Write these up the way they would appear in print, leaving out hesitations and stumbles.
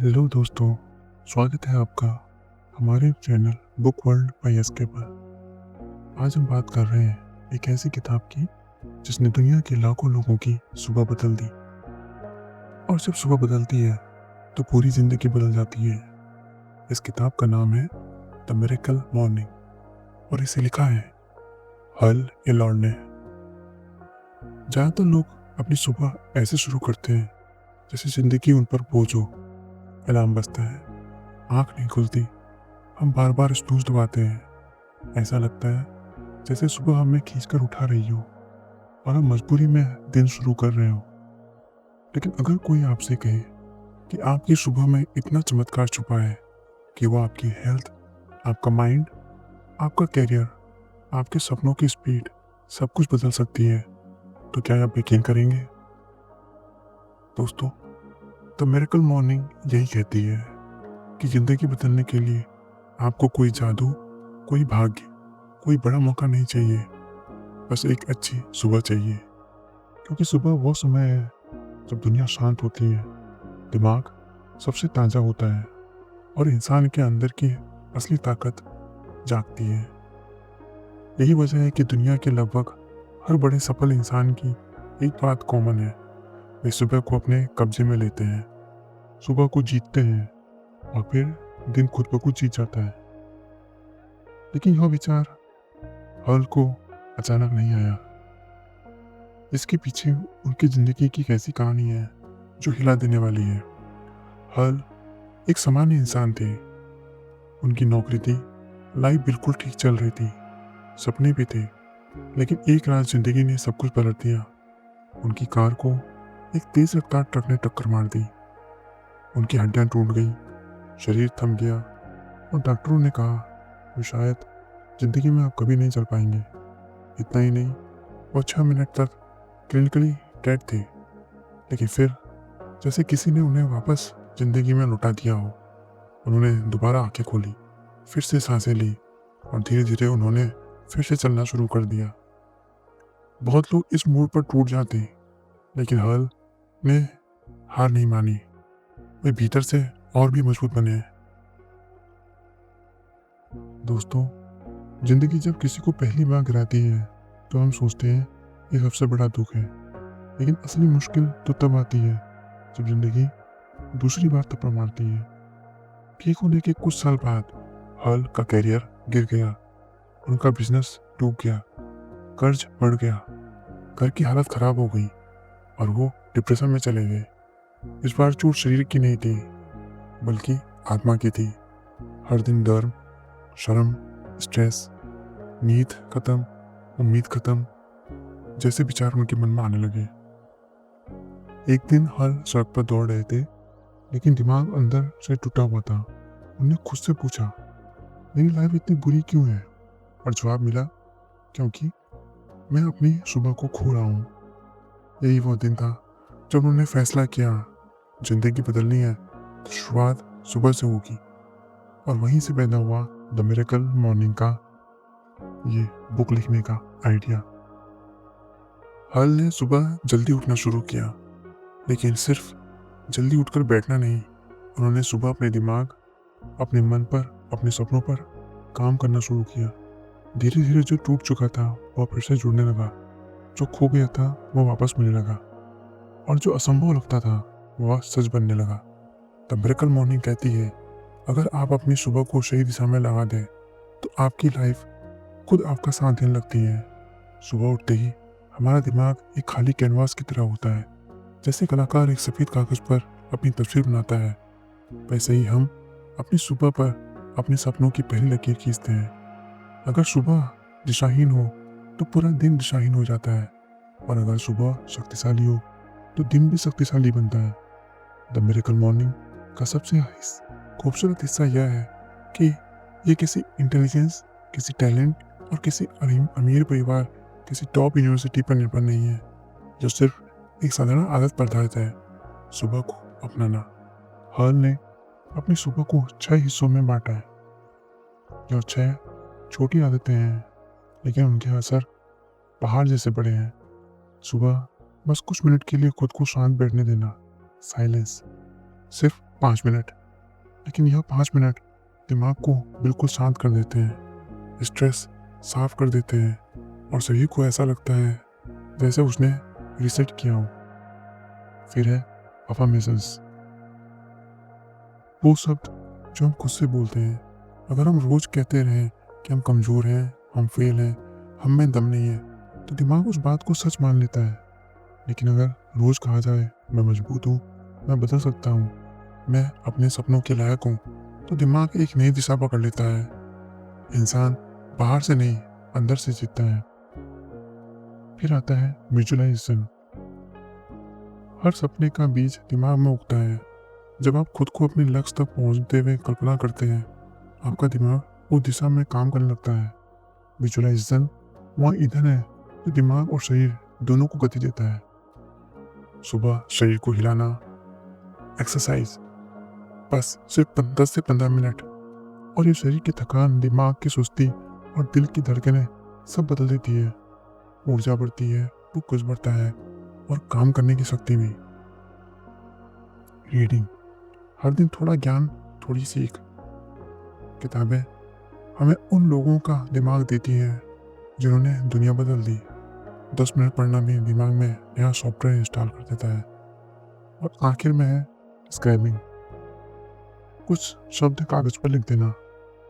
Hello दोस्तों, स्वागत है आपका हमारे channel Book World by SK पर। आज हम बात कर रहे हैं एक ऐसी किताब की जिसने दुनिया के लाखों लोगों की सुबह बदल दी। और जब सुबह बदलती है तो पूरी जिंदगी बदल जाती है। इस किताब का नाम है द मिरेकल मॉर्निंग और इसे लिखा है हल एलॉर्ड ने। ज़्यादातर लोग अपनी सुबह ऐसे शुरू करते हैं जैसे जिंदगी उन पर बोझ हो। अलार्म बजता है, आँख नहीं खुलती, हम बार बार स्नूज़ दबाते हैं। ऐसा लगता है जैसे सुबह हमें खींचकर उठा रही हो और हम मजबूरी में दिन शुरू कर रहे हो। लेकिन अगर कोई आपसे कहे कि आपकी सुबह में इतना चमत्कार छुपा है कि वो आपकी हेल्थ, आपका माइंड, आपका करियर, आपके सपनों की स्पीड सब कुछ बदल सकती है, तो क्या आप यकीन करेंगे? दोस्तों, द मिरेकल मॉर्निंग यही कहती है कि ज़िंदगी बदलने के लिए आपको कोई जादू, कोई भाग्य, कोई बड़ा मौका नहीं चाहिए, बस एक अच्छी सुबह चाहिए। क्योंकि सुबह वो समय है जब दुनिया शांत होती है, दिमाग सबसे ताज़ा होता है और इंसान के अंदर की असली ताकत जागती है। यही वजह है कि दुनिया के लगभग हर बड़े सफल इंसान की एक बात कॉमन है, वे सुबह को अपने कब्जे में लेते हैं, सुबह को जीतते हैं और फिर दिन खुद ब खुद जीत जाता है। लेकिन यह विचार हल को अचानक नहीं आया। इसके पीछे उनकी ज़िंदगी की एक ऐसी कहानी है जो हिला देने वाली है। हल एक सामान्य इंसान थे। उनकी नौकरी थी, लाइफ बिल्कुल ठीक चल रही थी, सपने भी थे। लेकिन एक रात जिंदगी ने सब कुछ पलट दिया। उनकी कार को एक तेज रफ्तार ट्रक ने टक्कर मार दी। उनकी हड्डियां टूट गई, शरीर थम गया और डॉक्टरों ने कहा वे शायद जिंदगी में अब कभी नहीं चल पाएंगे। इतना ही नहीं, वो 6 मिनट तक क्लिनिकली डेड थे। लेकिन फिर जैसे किसी ने उन्हें वापस जिंदगी में लौटा दिया हो, उन्होंने दोबारा आंखें खोली, फिर से सांसें ली और धीरे धीरे उन्होंने फिर से चलना शुरू कर दिया। बहुत लोग इस मोड़ पर टूट जाते हैं, लेकिन हल ने हार नहीं मानी। वे भीतर से और भी मजबूत बने। दोस्तों, जिंदगी जब किसी को पहली बार गिराती है तो हम सोचते हैं ये सबसे बड़ा दुख है। लेकिन असली मुश्किल तो तब आती है जब जिंदगी दूसरी बार थप्पड़ मारती है। ठीक होने के कुछ साल बाद हल का करियर गिर गया, उनका बिजनेस डूब गया, कर्ज बढ़ गया, घर की हालत खराब हो गई और वो डिप्रेशन में चले गए। इस बार चोट शरीर की नहीं थी, बल्कि आत्मा की थी। हर दिन डर, शर्म, स्ट्रेस, नींद खत्म, उम्मीद खत्म, जैसे विचार उनके मन में आने लगे। एक दिन हल सड़क पर दौड़ रहे थे, लेकिन दिमाग अंदर से टूटा हुआ था। उन्हें खुद से पूछा, मेरी लाइफ इतनी बुरी क्यों है? और जवाब मिला, क्योंकि मैं अपनी सुबह को खो रहा हूँ। यही वो दिन था जब उन्होंने फैसला किया, जिंदगी बदलनी है तो शुरुआत सुबह से होगी। और वहीं से पैदा हुआ द मिरेकल मॉर्निंग का ये बुक लिखने का आइडिया। हल ने सुबह जल्दी उठना शुरू किया, लेकिन सिर्फ जल्दी उठकर बैठना नहीं। उन्होंने सुबह अपने दिमाग, अपने मन पर, अपने सपनों पर काम करना शुरू किया। धीरे धीरे जो टूट चुका था वह फिर से जुड़ने लगा, जो खो गया था वो वापस मिलने लगा और जो असंभव लगता था वह सच बनने लगा। द मिरेकल मॉर्निंग कहती है, अगर आप अपनी सुबह को सही दिशा में लगा दें तो आपकी लाइफ खुद आपका साथ देने लगती है। सुबह उठते ही हमारा दिमाग एक खाली कैनवास की तरह होता है। जैसे कलाकार एक सफ़ेद कागज पर अपनी तस्वीर बनाता है, वैसे ही हम अपनी सुबह पर अपने सपनों की पहली लकीर खींचते हैं। अगर सुबह दिशाहीन हो तो पूरा दिन दिशाहीन हो जाता है, और अगर सुबह शक्तिशाली हो तो दिन भी शक्तिशाली बनता है। द मिरेकल मॉर्निंग का सबसे खूबसूरत हिस्सा यह है कि ये किसी इंटेलिजेंस, किसी टैलेंट और किसी अमीर परिवार, किसी टॉप यूनिवर्सिटी पर निर्भर नहीं है। जो सिर्फ एक साधारण आदत पर आधारित है, सुबह को अपनाना। हल ने अपनी सुबह को 6 हिस्सों में बांटा है। जो 6 छोटी आदतें हैं, लेकिन उनके असर पहाड़ जैसे बड़े हैं। सुबह बस कुछ मिनट के लिए खुद को शांत बैठने देना, साइलेंस। सिर्फ 5 मिनट, लेकिन यह 5 मिनट दिमाग को बिल्कुल शांत कर देते हैं, स्ट्रेस साफ कर देते हैं और शरीर को ऐसा लगता है जैसे उसने रिसेट किया हो। फिर है अफर्मेशंस, वो शब्द जो हम खुद से बोलते हैं। अगर हम रोज कहते रहें कि हम कमज़ोर हैं, हम फेल हैं, हम में दम नहीं है, तो दिमाग उस बात को सच मान लेता है। लेकिन अगर रोज कहा जाए मैं मजबूत हूँ, मैं बदल सकता हूँ, मैं अपने सपनों के लायक हूँ, तो दिमाग एक नई दिशा पकड़ लेता है। इंसान बाहर से नहीं, अंदर से जीतता है। फिर आता है विजुअलाइजेशन। हर सपने का बीज दिमाग में उगता है। जब आप खुद को अपने लक्ष्य तक पहुंचते हुए कल्पना करते हैं, आपका दिमाग उस दिशा में काम करने लगता है। विजुअलाइजेशन वहाँ ईंधन है जो दिमाग और शरीर दोनों को गति देता है। सुबह शरीर को हिलाना, एक्सरसाइज, बस सिर्फ 10 से 15 मिनट, और ये शरीर की थकान, दिमाग की सुस्ती और दिल की धड़कनें सब बदल देती है। ऊर्जा बढ़ती है, फोकस बढ़ता है और काम करने की शक्ति भी। रीडिंग, हर दिन थोड़ा ज्ञान, थोड़ी सीख। किताबें हमें उन लोगों का दिमाग देती हैं जिन्होंने दुनिया बदल दी। 10 मिनट पढ़ना भी दिमाग में नया सॉफ्टवेयर इंस्टॉल कर देता है। और आखिर में है स्क्रैबिंग, कुछ शब्द कागज पर लिख देना,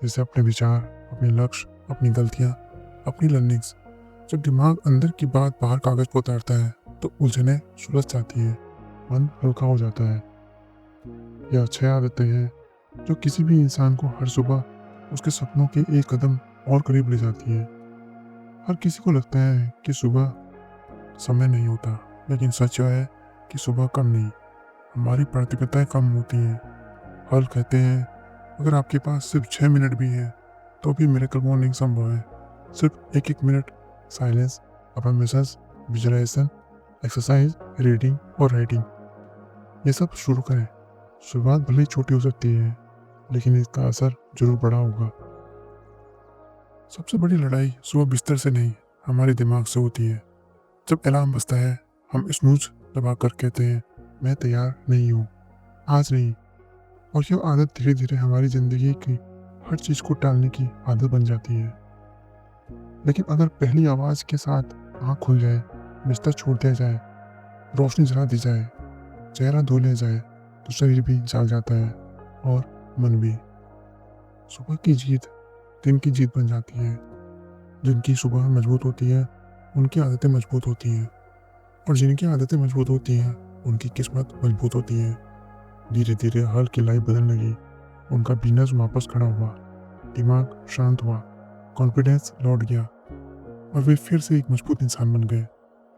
जैसे अपने विचार, अपने लक्ष्य, अपनी गलतियाँ, अपनी लर्निंग्स। जब दिमाग अंदर की बात बाहर कागज पर उतारता है तो उलझनें सुलझ जाती है, मन हल्का हो जाता है। यह 6 आदतें हैं जो किसी भी इंसान को हर सुबह उसके सपनों के एक कदम और करीब ले जाती है। हर किसी को लगता है कि सुबह समय नहीं होता, लेकिन सच यह है कि सुबह कम नहीं, हमारी प्राथमिकताएं कम होती हैं। हल कहते हैं अगर आपके पास सिर्फ 6 मिनट भी है तो भी मिरेकल मॉर्निंग संभव है। सिर्फ एक एक minute silence, affirmations, visualisation, exercise, reading और राइटिंग, ये सब शुरू करें। शुरुआत भले ही छोटी हो सकती है, लेकिन इसका असर जरूर बड़ा होगा। सबसे बड़ी लड़ाई सुबह बिस्तर से नहीं, हमारे दिमाग से होती है। जब अलार्म बजता है, हम स्नूज दबा कर कहते हैं मैं तैयार नहीं हूँ, आज नहीं। और यह आदत धीरे धीरे हमारी ज़िंदगी की हर चीज़ को टालने की आदत बन जाती है। लेकिन अगर पहली आवाज़ के साथ आँख खुल जाए, बिस्तर छोड़ दिया जाए, रोशनी जला दी जाए, चेहरा धो लिया जाए, तो शरीर भी जाग जाता है और मन भी। सुबह की जीत दिन की जीत बन जाती है। जिनकी सुबह मजबूत होती है उनकी आदतें मजबूत होती हैं, और जिनकी आदतें मजबूत होती हैं उनकी किस्मत मजबूत होती है। धीरे धीरे हर की लाइफ बदलने लगी। उनका बिजनेस वापस खड़ा हुआ, दिमाग शांत हुआ, कॉन्फिडेंस लौट गया और वे फिर से एक मजबूत इंसान बन गए।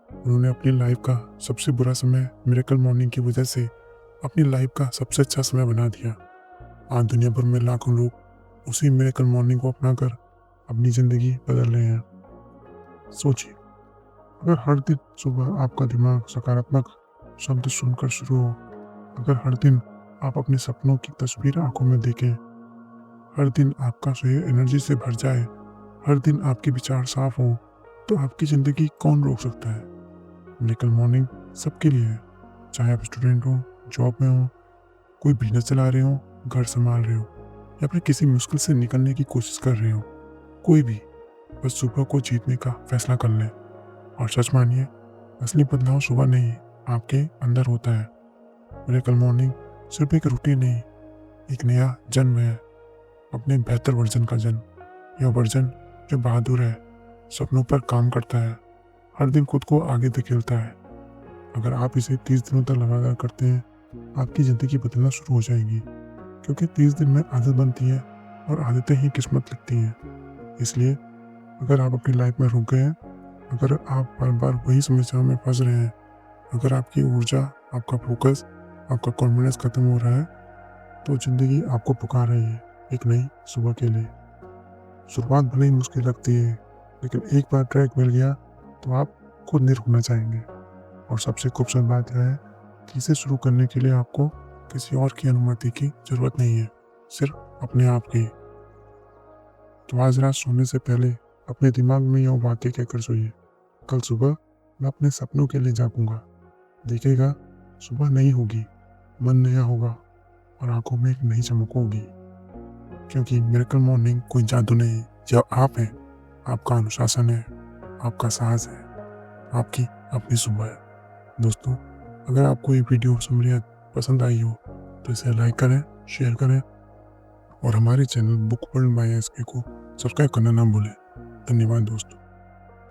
उन्होंने अपनी लाइफ का सबसे बुरा समय मिरेकल मॉर्निंग की वजह से अपनी लाइफ का सबसे अच्छा समय बना दिया। आज दुनिया भर में लाखों लोग उसी मिरेकल मॉर्निंग को अपनाकर अपनी ज़िंदगी बदल रहे हैं। सोचिए, अगर हर दिन सुबह आपका दिमाग सकारात्मक शब्द सुनकर शुरू हो, अगर हर दिन आप अपने सपनों की तस्वीर आंखों में देखें, हर दिन आपका शरीर एनर्जी से भर जाए, हर दिन आपके विचार साफ हों, तो आपकी ज़िंदगी कौन रोक सकता है। मिरेकल मॉर्निंग सबके लिए है, चाहे आप स्टूडेंट हो, जॉब में हो, कोई बिजनेस चला रहे हो, घर संभाल रहे हो, या फिर किसी मुश्किल से निकलने की कोशिश कर रहे हो। कोई भी बस सुबह को जीतने का फैसला कर लें। और सच मानिए, असली बदलाव सुबह नहीं, आपके अंदर होता है। मिरेकल मॉर्निंग सिर्फ एक रूटीन नहीं, एक नया जन्म है, अपने बेहतर वर्जन का जन्म। यह वर्जन जो बहादुर है, सपनों पर काम करता है, हर दिन खुद को आगे धकेलता है। अगर आप इसे 30 दिनों तक लगातार करते हैं, आपकी ज़िंदगी बदलना शुरू हो जाएगी, क्योंकि 30 दिन में आदत बनती है और आदतें ही किस्मत लिखती हैं। इसलिए अगर आप अपनी लाइफ में रुक गए हैं, अगर आप बार बार वही समस्याओं में फंस रहे हैं, अगर आपकी ऊर्जा, आपका फोकस, आपका कॉन्फिडेंस खत्म हो रहा है, तो ज़िंदगी आपको पुकार रही है एक नई सुबह के लिए। शुरुआत भले ही मुश्किल लगती है, लेकिन एक बार ट्रैक मिल गया तो आप खुद नहीं रुकना चाहेंगे। और सबसे खूबसूरत बात यह है कि इसे शुरू करने के लिए आपको किसी और की अनुमति की ज़रूरत नहीं है, सिर्फ अपने आप की। तो आज रात सोने से पहले अपने दिमाग में यह बातें कहकर सोइए, कल सुबह मैं अपने सपनों के लिए जागूंगा। देखिएगा, सुबह नई होगी, मन नया होगा और आंखों में एक नई चमक होगी। क्योंकि मिरेकल मॉर्निंग कोई जादू नहीं, यह आप हैं, आपका अनुशासन है, आपका साहस है, आपकी अपनी सुबह है। दोस्तों, अगर आपको ये वीडियो समझ पसंद आई हो तो इसे लाइक करें, शेयर करें और हमारे channel Book World by SK को सब्सक्राइब करना ना भूलें। धन्यवाद दोस्तों।